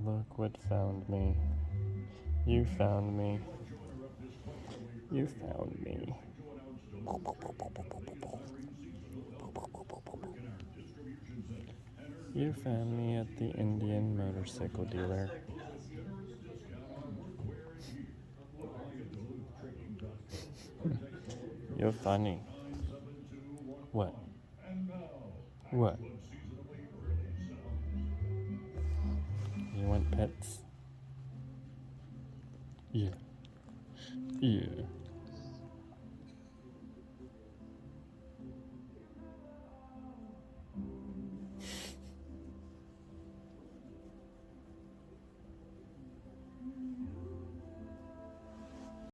Look what found me. You found me. You found me. You found me at the Indian motorcycle dealer. You're funny. What? What? You want pets? Yeah. Yeah.